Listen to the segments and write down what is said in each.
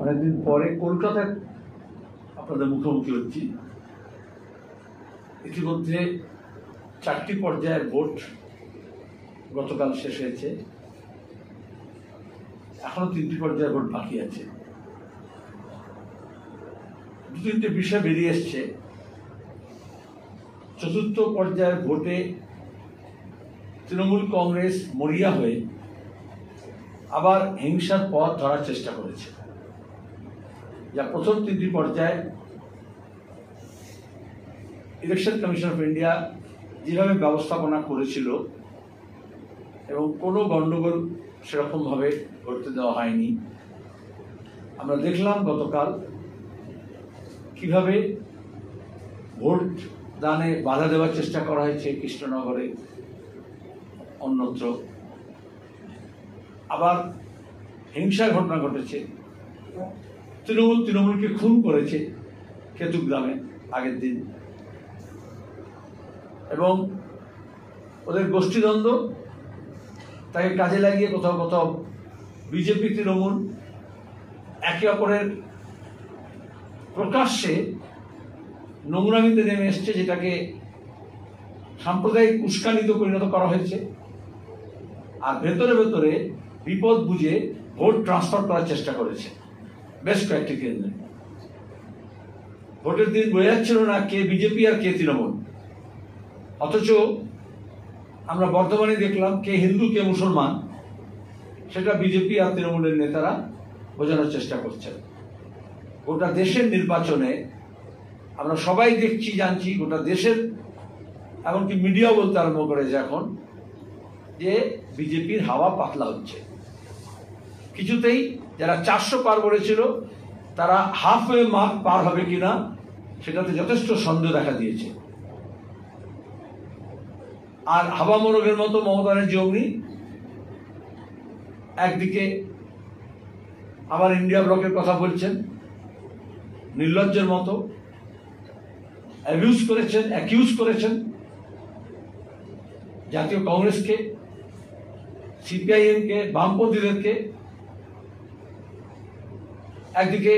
অনেকদিন পরে কলকাতায় আপনাদের মুখোমুখি হচ্ছি। ইতিমধ্যে 4টি পর্যায়ের ভোট গতকাল শেষ হয়েছে, এখনো 3টি পর্যায়ের ভোট বাকি আছে। 2-3টে বিষয় বেরিয়ে এসছে। চতুর্থ পর্যায়ের ভোটে তৃণমূল কংগ্রেস মরিয়া হয়ে আবার হিংসার পথ ধরার চেষ্টা করেছে, যা প্রথম 3টি পর্যায়ে ইলেকশন কমিশন অফ ইন্ডিয়া যেভাবে ব্যবস্থাপনা করেছিল এবং কোনো গণ্ডগোল সেরকমভাবে করতে দেওয়া হয়নি। আমরা দেখলাম গতকাল কিভাবে ভোট দানে বাধা দেওয়ার চেষ্টা করা হয়েছে কৃষ্ণনগরে, অন্যত্র আবার হিংসার ঘটনা ঘটেছে। তৃণমূলকে খুন করেছে কেতুগ্রামে আগের দিন, এবং ওদের গোষ্ঠীদ্বন্দ্ব তাকে কাজে লাগিয়ে কোথাও কোথাও বিজেপি তৃণমূল একে অপরের প্রকাশ্যে নোংরামিতে নেমে এসছে, যেটাকে সাম্প্রদায়িক উস্কানিতে পরিণত করা হয়েছে। আর ভেতরে ভেতরে বিপদ বুঝে ভোট ট্রান্সফার করার চেষ্টা করেছে বেশ কয়েকটি কেন্দ্রে। ভোটের দিন বোঝা যাচ্ছিল না কে বিজেপি আর কে তৃণমূল, অথচ আমরা বর্তমানে দেখলাম কে হিন্দু কে মুসলমান, সেটা বিজেপি আর তৃণমূলের নেতারা বোঝানোর চেষ্টা করছেন। গোটা দেশের নির্বাচনে আমরা সবাই দেখছি, জানছি, গোটা দেশের এমনকি মিডিয়াও বলতে আরম্ভ করেছে এখন যে বিজেপির হাওয়া পাতলা হচ্ছে। কিছুতেই যারা 400 পার করেছিল তারা হাফওয়ে মার্ক পার হবে কিনা সেটাতে যথেষ্ট সন্দেহ দেখা দিয়েছে। আর হাওয়া মোরগের মতো মমতা ব্যানার্জি অগ্নি একদিকে আবার ইন্ডিয়া ব্লকের কথা বলছেন, নির্লজ্জের মতো অ্যাকিউজ করেছেন জাতীয় কংগ্রেসকে, সিপিআইএমকে, বামপন্থীদেরকে। একদিকে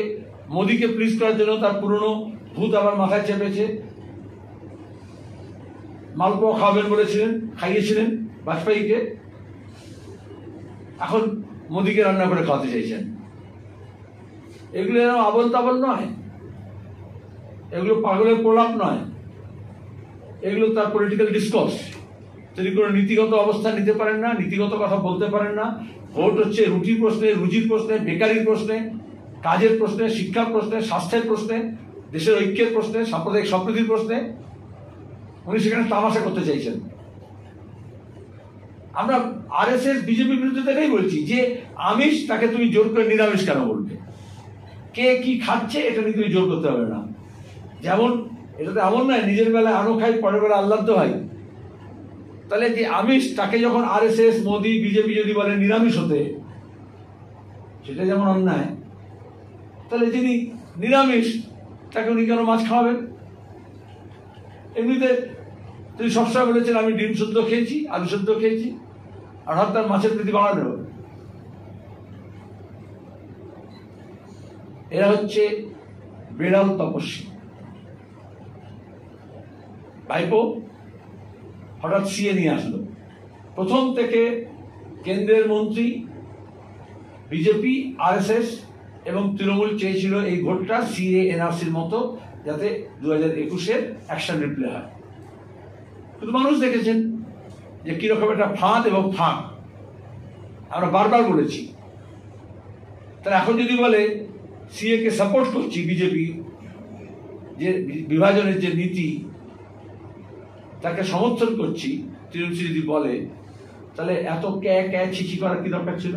মোদীকে প্লিজ করার জন্য তার পুরনো ভূত আবার মাথায় চেপেছে। মালপোয়া খাওয়াবেন বলেছিলেন, খাইয়েছিলেন বাজপেয়ীকে, এখন মোদীকে রান্না করে খাওয়াতে চাইছেন। এগুলো যেন আবল তাবল নয়, এগুলো পাগলের প্রলাপ নয়, এগুলো তার পলিটিক্যাল ডিসকোর্স। তিনি কোনো নীতিগত অবস্থান নিতে পারেন না, নীতিগত কথা বলতে পারেন না। ভোট হচ্ছে রুটির প্রশ্নে, রুজির প্রশ্নে, বেকারির প্রশ্নে, কাজের প্রশ্নে, শিক্ষার প্রশ্নে, স্বাস্থ্যের প্রশ্নে, দেশের ঐক্যের প্রশ্নে, সাম্প্রদায়িক সম্প্রীতির প্রশ্নে উনি সেখানে তামাশা করতে চাইছেন। আমরা আরএসএস বিজেপির বিরুদ্ধে এটাই বলছি যে আমিষ তাকে তুমি জোর করে নিরামিষ কেন বলবে? কে কি খাচ্ছে এটা নিয়ে তুমি জোর করতে হবে না। যেমন এটাতে এমন নয় নিজের বেলায় আনো খাই পরের বেলা আহ্লাদ হয়। তাহলে যে আমিষ তাকে যখন আরএসএস মোদী বিজেপি যদি বলে নিরামিষ হতে, সেটা যেমন অন্যায়, তাহলে যিনি নিরামিষ তাকে উনি কেন মাছ খাওয়াবেন? এমনিতে তিনি সবসময় বলেছেন আমি ডিম শুদ্ধ খেয়েছি, আলু শুদ্ধ খেয়েছি, আর হয়তো তার মাছের প্রতি বাড়ানো। এরা হচ্ছে বেড়াল তপস্বী। ভাইপো হঠাৎ সিএ নিয়ে আসলো। প্রথম থেকে কেন্দ্রের মন্ত্রী, বিজেপি, আরএসএস এবং তৃণমূল চেয়েছিল এই ভোটটা সিএ এনআরসির মতো, যাতে 2021-এর অ্যাকশন রিপ্লে হয়। কিন্তু মানুষ দেখেছেন যে কিরকম একটা ফাঁদ এবং ফাঁক। আমরা বারবার বলেছি। তারা এখন যদি বলে সিএ কে সাপোর্ট করছি, বিজেপি যে বিভাজনের যে নীতি তাকে সমর্থন করছি, তৃণমূল যদি বলে, তাহলে এত ক্যা ছিচি করার কি দরকার ছিল?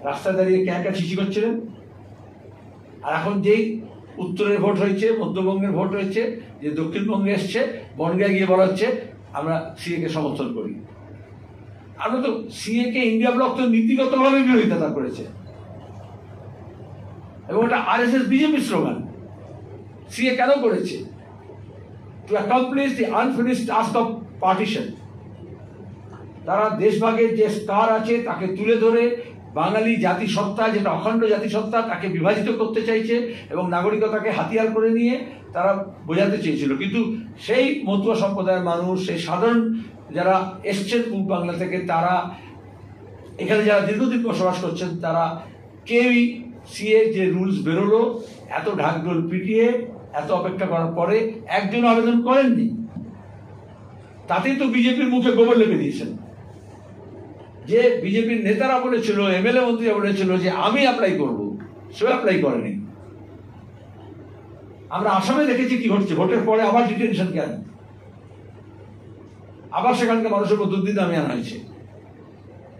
রাস্তায় দাঁড়িয়ে ক্যা ছিচি করছিলেন। আর এখন যেই উত্তরের ভোট হয়েছে, মধ্যবঙ্গের ভোট হয়েছে, যে দক্ষিণবঙ্গে এসছে, বনগায় গিয়ে বলা হচ্ছে আমরা সিএ কে সমর্থন করি। আমরা তো সিএ কে ইন্ডিয়া ব্লক তো নীতিগতভাবে বিরোধিতা করেছে, এবং এটা আরএসএস বিজেপি স্লোগান। সিএ কেন করেছে? Two accomplish the unfinished task of partition. তারা দেশভাগের যে স্কার আছে তাকে তুলে ধরে বাঙালি জাতিসত্তা, যেটা অখণ্ড জাতিসত্তা, তাকে বিভাজিত করতে চাইছে এবং নাগরিকতাকে হাতিয়ার করে নিয়ে তারা বোঝাতে চেয়েছিল। কিন্তু সেই মতুয়া সম্প্রদায়ের মানুষ, সেই সাধারণ যারা এসছেন পূর্ব বাংলা থেকে, তারা এখানে যারা দীর্ঘদিন বসবাস করছেন, তারা কেউই সিএ যে রুলস বেরোলো, এত ঢাকঢোল পিটিয়ে এত অপেক্ষা করার পরে একজন আবেদন করেননি। তাতেই তো বিজেপির মুখে গোবর লেগে দিয়েছেন। যে বিজেপির নেতারা বলেছিল, এমএলএ মন্ত্রীরা বলেছিল যে আমি অ্যাপ্লাই করব, সে অ্যাপ্লাই করেনি। আমরা আসামে দেখেছি কি ঘটছে, ভোটের পরে আবার ডিটেনশন কেন, আবার সেখানকার মানুষের উপর দুর্নীতি নামিয়ে আনা হয়েছে।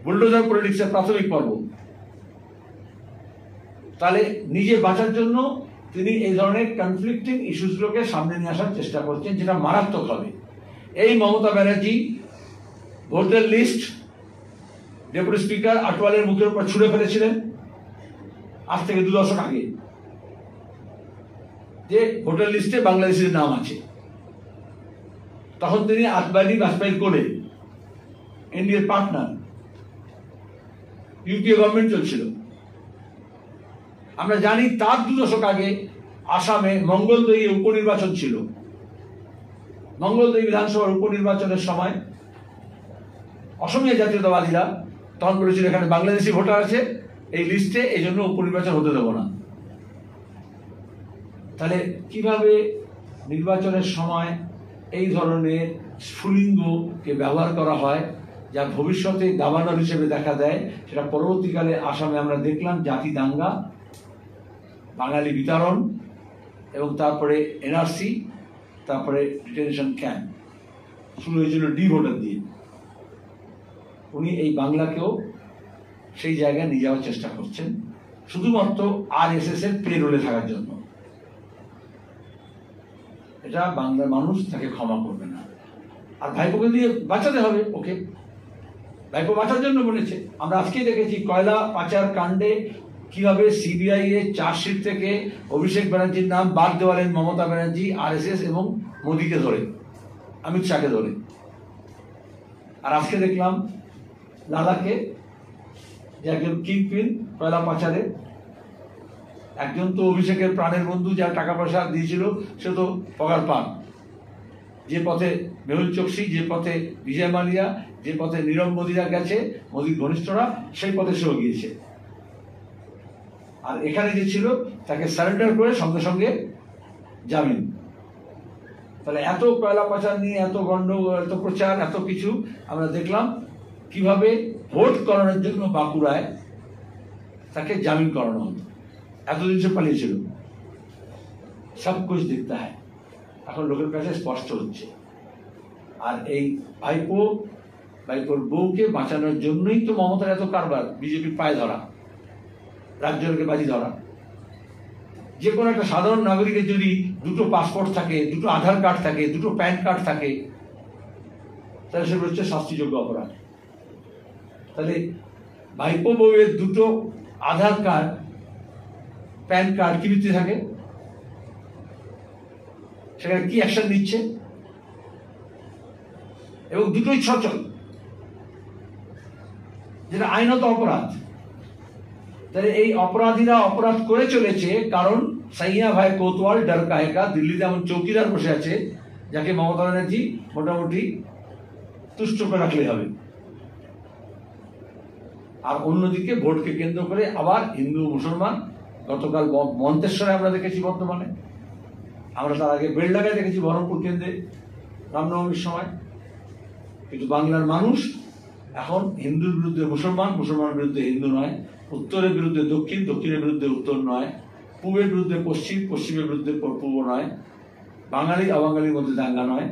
বুলডোজার পলিটিক্সের প্রাথমিক পর্ব। তাহলে নিজে বাঁচার জন্য তিনি এই ধরনের কনফ্লিক্টিং ইস্যুসগুলোকে সামনে নিয়ে আসার চেষ্টা করছেন, যেটা মারাত্মক হবে। এই Mamata Banerjee voter list deputy speaker আটওয়ালের মুখের উপর ছুড়ে ফেলেছিলেন আজ থেকে 2 দশক আগে, যে ভোটার লিস্টে বাংলাদেশের নাম আছে। তখন তিনি আদবানি বাজপেয়ীর কোলে, এনডিএর পার্টনার, ইউপিএ গভর্নমেন্ট চলছিল। আমরা জানি তার 2 দশক আগে আসামে মঙ্গলদৈ উপনির্বাচন ছিল। মঙ্গলদৈ বিধানসভার উপনির্বাচনের সময় অসমীয়া জাতীয়তাবাদীরা তখন বলেছিল এখানে বাংলাদেশি ভোটার আছে এই লিস্টে, এই জন্য উপনির্বাচন হতে দেব না। তাহলে কিভাবে নির্বাচনের সময় এই ধরনের স্ফুলিঙ্গকে ব্যবহার করা হয়, যা ভবিষ্যতে দাবানল হিসেবে দেখা দেয়, সেটা পরবর্তীকালে আসামে আমরা দেখলাম। জাতি দাঙ্গা, বাঙালি বিতরণ, এবং তারপরে এনআরসি, তারপরে ডিটেনশন ক্যাম্প শুরু হয়েছিল ডি ভোটার দিয়ে। উনি এই বাংলাকেও সেই জায়গায় নিয়ে যাওয়ার চেষ্টা করছেন, শুধুমাত্র আরএসএস এর পেরোলে থাকার জন্য। এটা বাংলার মানুষ তাকে ক্ষমা করবে না। আর ভাইপোকে দিয়ে বাঁচাতে হবে ওকে, ভাইপো বাঁচার জন্য বলেছে। আমরা আজকে দেখেছি কয়লা পাচার কাণ্ডে কিভাবে সিবিআই এর চার্জশিট থেকে অভিষেক ব্যানার্জির নাম বাদ দেওয়ালেন মমতা ব্যানার্জি, আরএসএস এবং মোদীকে ধরে, অমিত শাহকে ধরে। আর আজকে দেখলাম লাদাখে যে একজন কিংপিন কয়লা পাচারে, একজন তো অভিষেকের প্রাণের বন্ধু, যার টাকা পয়সা দিয়েছিল সে তো পগার পান। যে পথে মেহুল চোকসি, যে পথে বিজয় মালিয়া, যে পথে নীরব মোদীরা গেছে, মোদীর ঘনিষ্ঠরা, সেই পথে সেও গিয়েছে। আর এখানে যে ছিল তাকে সারেন্ডার করে সঙ্গে সঙ্গে জামিন। তাহলে এত কয়লা পাচার নিয়ে এত গন্ডগোল, এত প্রচার, এত কিছু আমরা দেখলাম কিভাবে ভোট করানোর জন্য বাঁকুড়ায় তাকে জামিন করানো হতো। এতদিন সে পালিয়েছিল। সব কিছু দেখতে হয়, এখন লোকের কাছে স্পষ্ট হচ্ছে। আর এই ভাইপোর বউকে বাঁচানোর জন্যই তো মমতার এত কারবার, বিজেপির পায়ে ধরা, রাজ্যকে বাজি ধরা। যে কোনো একটা সাধারণ নাগরিকের যদি 2টো পাসপোর্ট থাকে, 2টো আধার কার্ড থাকে, 2টো প্যান কার্ড থাকে, তাহলে সেগুলো হচ্ছে শাস্তিযোগ্য অপরাধ। তাহলে ভাইপো বউয়ের 2টো আধার কার্ড, প্যান কার্ড কি ভিত্তি থাকে, সেখানে কি অ্যাকশন নিচ্ছে, এবং 2টোই সচল, যেটা আইনত অপরাধ। তাহলে এই অপরাধীরা অপরাধ করে চলেছে কারণ সাইয়া ভাই কোতওয়াল ডর কাহেকা, দিল্লিতে এমন চৌকিদার বসে আছে যাকে মমতা ব্যানার্জি মোটামুটি তুষ্ট করে রাখলে হবে। আর অন্যদিকে ভোটকে কেন্দ্র করে আবার হিন্দু মুসলমান, গতকাল মন্তেশ্বরে আমরা দেখেছি, বর্তমানে আমরা তার আগে বেলডাঙ্গায় দেখেছি, বহরমপুর কেন্দ্রে রামনবমীর সময়। কিন্তু বাংলার মানুষ এখন হিন্দুর বিরুদ্ধে মুসলমান, মুসলমানের বিরুদ্ধে হিন্দু নয়, উত্তরের বিরুদ্ধে দক্ষিণ, দক্ষিণের বিরুদ্ধে উত্তর নয়, পূবের বিরুদ্ধে পশ্চিম, পশ্চিমের বিরুদ্ধে পূর্ব নয়, বাঙালি অবাঙালির মধ্যে দাঙ্গা নয়।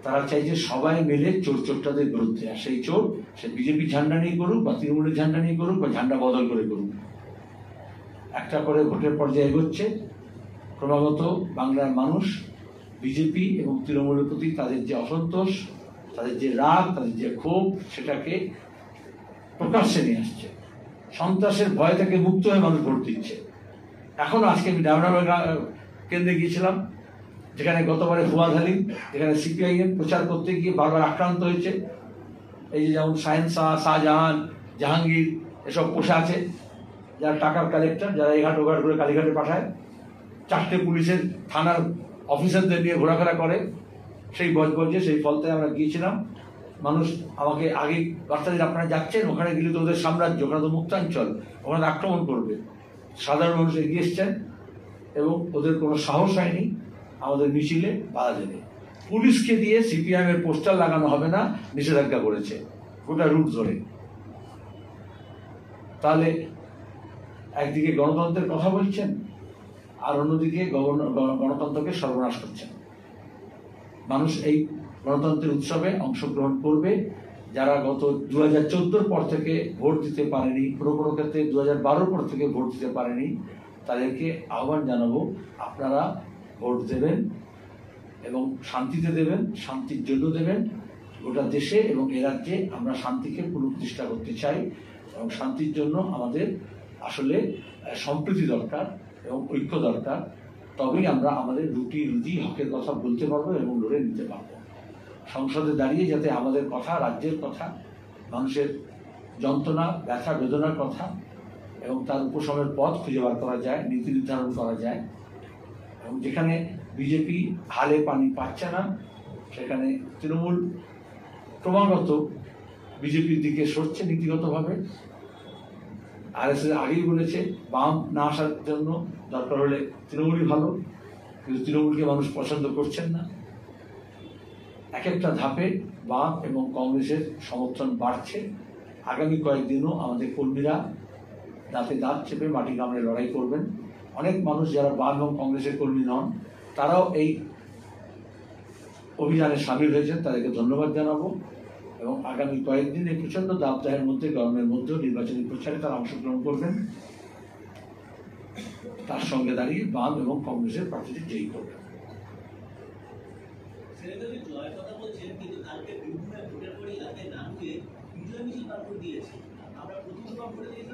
তারা চাইছে সবাই মিলে চোরটাদের বিরুদ্ধে। আর সেই চোর সে বিজেপির ঝান্ডা নিয়ে করুক, বা তৃণমূলের ঝান্ডা নিয়ে করুক, বা ঝান্ডা বদল করে করুক, একটা করে ভোটের পর্যায়ে এগোচ্ছে। ক্রমাগত বাংলার মানুষ বিজেপি এবং তৃণমূলের প্রতি তাদের যে অসন্তোষ, তাদের যে রাগ, তাদের যে ক্ষোভ, সেটাকে প্রকাশ্যে নিয়ে আসছে। সন্ত্রাসের ভয় থেকে মুক্ত হয়ে মানুষ ভোট দিচ্ছে। এখনো আজকে আমি ডাবনাবাগ কেন্দ্রে গিয়েছিলাম, যেখানে গতবারে ফুয়াদ হালিম, যেখানে সিপিআইএম প্রচার করতে গিয়ে বারবার আক্রান্ত হয়েছে। এই যে যেমন শাহেনশাহ, শাহজাহান, জাহাঙ্গীর, এসব পোষা আছে, যারা টাকার কালেক্টর, যারা এঘাট ওঘাট করে কালীঘাটে পাঠায়, 4টে পুলিশের থানার অফিসারদের নিয়ে ঘোরাফেরা করে, সেই বজবজে সেই ফলতে আমরা গিয়েছিলাম। মানুষ আমাকে আগে রাস্তা দিয়ে আপনারা যাচ্ছেন, ওখানে গেলে তো ওদের সাম্রাজ্য, ওখানে তো মুক্তাঞ্চল, ওখানে আক্রমণ করবে। সাধারণ মানুষ এগিয়ে এসছেন এবং ওদের কোনো সাহস হয়নি আমাদের মিছিলে বাধা দেবে। পুলিশকে দিয়ে সিপিআইএম এর পোস্টার লাগানো হবে না নিষেধাজ্ঞা করেছে গোটা রুট ধরে। তাহলে একদিকে গণতন্ত্রের কথা বলছেন আর অন্যদিকে গণতন্ত্রকে সর্বনাশ করছেন। মানুষ এই গণতন্ত্রের উৎসবে অংশগ্রহণ করবে যারা গত 2014 পর থেকে ভোট দিতে পারেনি, কোনো কোনো ক্ষেত্রে 2012 পর থেকে ভোট দিতে পারেনি, তাদেরকে আহ্বান জানাবো আপনারা ভোট দেবেন এবং শান্তিতে দেবেন, শান্তির জন্য দেবেন। গোটা দেশে এবং এ রাজ্যে আমরা শান্তিকে পুনঃপ্রতিষ্ঠা করতে চাই এবং শান্তির জন্য আমাদের আসলে সম্প্রীতি দরকার এবং ঐক্য দরকার। তবেই আমরা আমাদের রুটি হকের কথা বলতে পারবো এবং লড়ে নিতে পারবো। সংসদে দাঁড়িয়ে যাতে আমাদের কথা, রাজ্যের কথা, মানুষের যন্ত্রণা, ব্যথা, বেদনার কথা এবং তার উপশমের পথ খুঁজে বার করা যায়, নীতি নির্ধারণ করা যায়। এবং যেখানে বিজেপি হালে পানি পাচ্ছে না, সেখানে তৃণমূল ক্রমাগত বিজেপির দিকে সরছে নীতিগতভাবে। আরএসএস আগেই বলেছে বাম না আসার জন্য, দরকার হলে তৃণমূলই ভালো, কিন্তু তৃণমূলকে মানুষ পছন্দ করছেন না। এক একটা ধাপে বাম এবং কংগ্রেসের সমর্থন বাড়ছে। আগামী কয়েকদিনও আমাদের কর্মীরা দাঁতে দাঁত চেপে মাটি কামড়ে লড়াই করবেন। অনেক মানুষ যারা বাম এবং কংগ্রেসের কর্মী নন, তারাও এই অভিযানে সামিল হয়েছেন, তাদেরকে ধন্যবাদ জানাবো। এবং আগামী কয়েকদিন এই প্রচন্ড দাবদাহের মধ্যে, গরমের মধ্যেও নির্বাচনী প্রচারে তারা অংশগ্রহণ করবেন। তার সঙ্গে দাঁড়িয়ে বাম এবং কংগ্রেসের প্রার্থীদের জয়ী করবেন। আমরা প্রতিযোগিতা